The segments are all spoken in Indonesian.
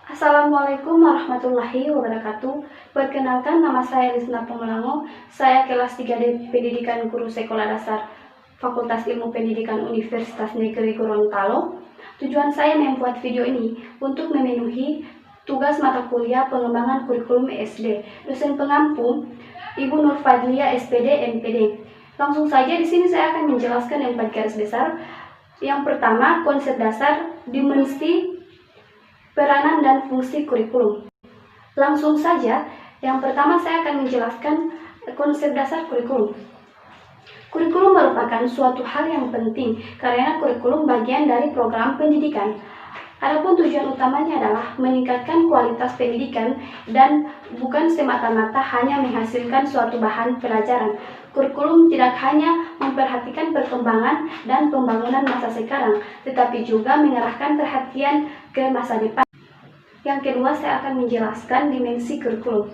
Assalamualaikum warahmatullahi wabarakatuh. Perkenalkan, nama saya Lisna Pemelango. Saya kelas 3D Pendidikan Guru Sekolah Dasar Fakultas Ilmu Pendidikan Universitas Negeri Gorontalo. Tujuan saya membuat video ini untuk memenuhi tugas mata kuliah pengembangan kurikulum SD. Dosen pengampu Ibu Nur Fadlia SPD MPD. Langsung saja di sini saya akan menjelaskan yang 4 garis besar. Yang pertama, konsep dasar, dimensi, peranan dan fungsi kurikulum. Langsung saja, yang pertama saya akan menjelaskan konsep dasar kurikulum. Kurikulum merupakan suatu hal yang penting karena kurikulum bagian dari program pendidikan. Adapun tujuan utamanya adalah meningkatkan kualitas pendidikan dan bukan semata-mata hanya menghasilkan suatu bahan pelajaran. Kurikulum tidak hanya memperhatikan perkembangan dan pembangunan masa sekarang, tetapi juga mengarahkan perhatian ke masa depan. Yang kedua, saya akan menjelaskan dimensi kurikulum.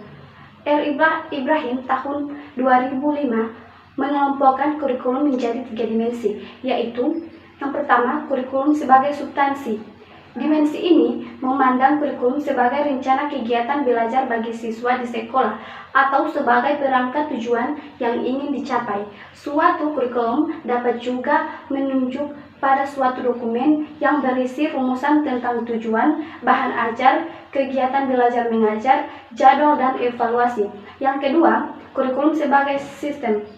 Ibrahim tahun 2005 mengelompokkan kurikulum menjadi 3 dimensi, yaitu yang pertama, kurikulum sebagai substansi. Dimensi ini memandang kurikulum sebagai rencana kegiatan belajar bagi siswa di sekolah atau sebagai perangkat tujuan yang ingin dicapai. Suatu kurikulum dapat juga menunjuk pada suatu dokumen yang berisi rumusan tentang tujuan, bahan ajar, kegiatan belajar mengajar, jadwal, dan evaluasi. Yang kedua, kurikulum sebagai sistem.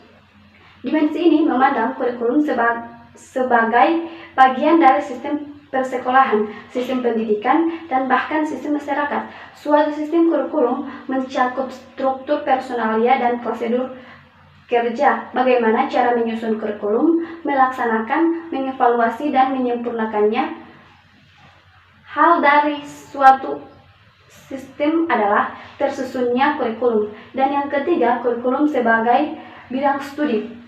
Dimensi ini memandang kurikulum sebagai bagian dari sistem persekolahan, sistem pendidikan, dan bahkan sistem masyarakat. Suatu sistem kurikulum mencakup struktur personalia dan prosedur kerja, bagaimana cara menyusun kurikulum, melaksanakan, mengevaluasi, dan menyempurnakannya. Hal dari suatu sistem adalah tersusunnya kurikulum. Dan yang ketiga, kurikulum sebagai bidang studi.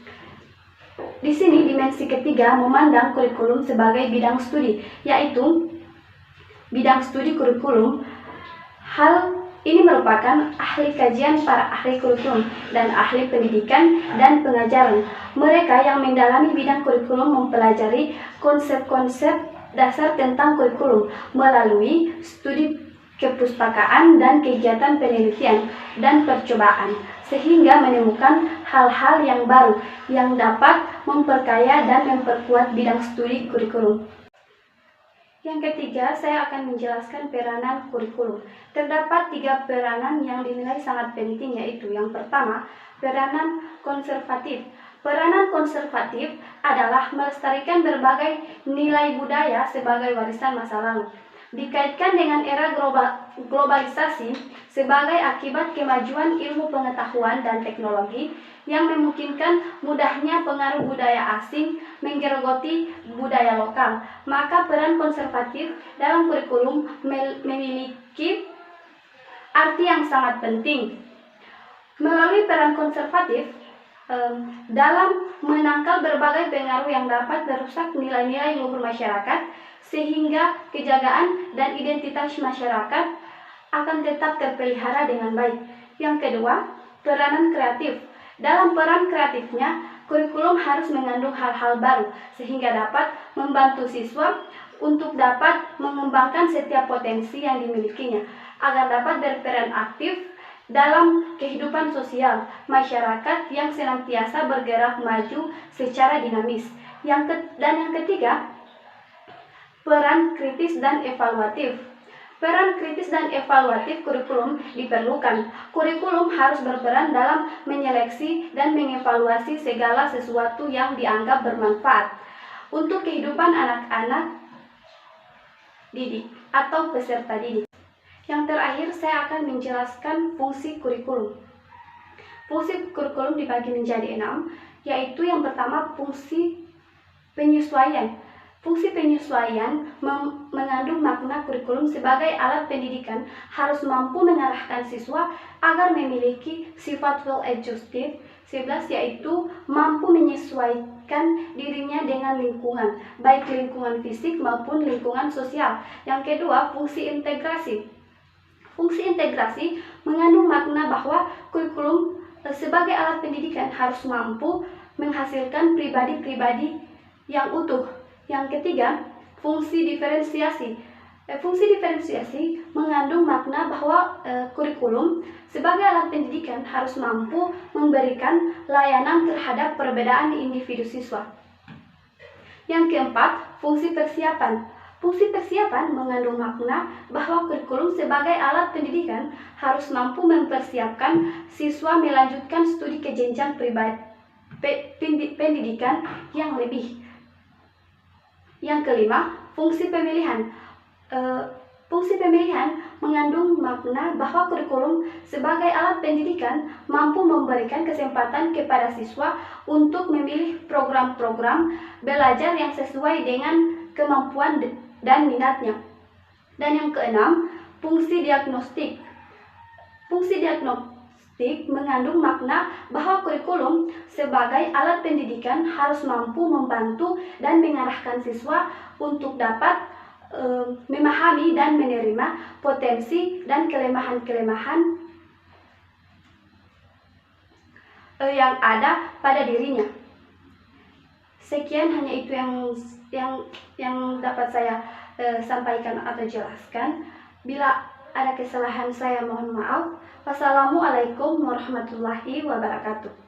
Di sini dimensi ketiga memandang kurikulum sebagai bidang studi, yaitu bidang studi kurikulum. Hal ini merupakan ahli kajian para ahli kurikulum dan ahli pendidikan dan pengajaran. Mereka yang mendalami bidang kurikulum mempelajari konsep-konsep dasar tentang kurikulum melalui studi kepustakaan dan kegiatan penelitian dan percobaan, sehingga menemukan hal-hal yang baru yang dapat memperkaya dan memperkuat bidang studi kurikulum. Yang ketiga, saya akan menjelaskan peranan kurikulum. Terdapat 3 peranan yang dinilai sangat penting, yaitu yang pertama, peranan konservatif. Peranan konservatif adalah melestarikan berbagai nilai budaya sebagai warisan masa lalu. Dikaitkan dengan era globalisasi sebagai akibat kemajuan ilmu pengetahuan dan teknologi yang memungkinkan mudahnya pengaruh budaya asing menggerogoti budaya lokal, maka peran konservatif dalam kurikulum memiliki arti yang sangat penting. Melalui peran konservatif dalam menangkal berbagai pengaruh yang dapat merusak nilai-nilai luhur masyarakat, sehingga kejagaan dan identitas masyarakat akan tetap terpelihara dengan baik. Yang kedua, peranan kreatif. Dalam peran kreatifnya, kurikulum harus mengandung hal-hal baru sehingga dapat membantu siswa untuk dapat mengembangkan setiap potensi yang dimilikinya agar dapat berperan aktif dalam kehidupan sosial masyarakat yang senantiasa bergerak maju secara dinamis. Yang ketiga, peran kritis dan evaluatif. Peran kritis dan evaluatif kurikulum diperlukan. Kurikulum harus berperan dalam menyeleksi dan mengevaluasi segala sesuatu yang dianggap bermanfaat untuk kehidupan anak-anak didik atau peserta didik. Yang terakhir, saya akan menjelaskan fungsi kurikulum. Fungsi kurikulum dibagi menjadi 6, yaitu yang pertama, fungsi penyesuaian. Fungsi penyesuaian mengandung makna kurikulum sebagai alat pendidikan harus mampu mengarahkan siswa agar memiliki sifat well-adjusted. 11, yaitu mampu menyesuaikan dirinya dengan lingkungan, baik lingkungan fisik maupun lingkungan sosial. Yang kedua, fungsi integrasi. Fungsi integrasi mengandung makna bahwa kurikulum sebagai alat pendidikan harus mampu menghasilkan pribadi-pribadi yang utuh. Yang ketiga, fungsi diferensiasi. Fungsi diferensiasi mengandung makna bahwa kurikulum sebagai alat pendidikan harus mampu memberikan layanan terhadap perbedaan individu siswa. Yang keempat, fungsi persiapan. Fungsi persiapan mengandung makna bahwa kurikulum sebagai alat pendidikan harus mampu mempersiapkan siswa melanjutkan studi ke jenjang pendidikan yang lebih. Yang kelima, fungsi pemilihan. Fungsi pemilihan mengandung makna bahwa kurikulum sebagai alat pendidikan mampu memberikan kesempatan kepada siswa untuk memilih program-program belajar yang sesuai dengan kemampuan dan minatnya. Dan yang keenam, fungsi diagnostik. Fungsi diagnostik mengandung makna bahwa kurikulum sebagai alat pendidikan harus mampu membantu dan mengarahkan siswa untuk dapat memahami dan menerima potensi dan kelemahan-kelemahan yang ada pada dirinya. Sekian, hanya itu yang dapat saya sampaikan atau jelaskan. Bila ada kesalahan saya mohon maaf. Wassalamualaikum warahmatullahi wabarakatuh.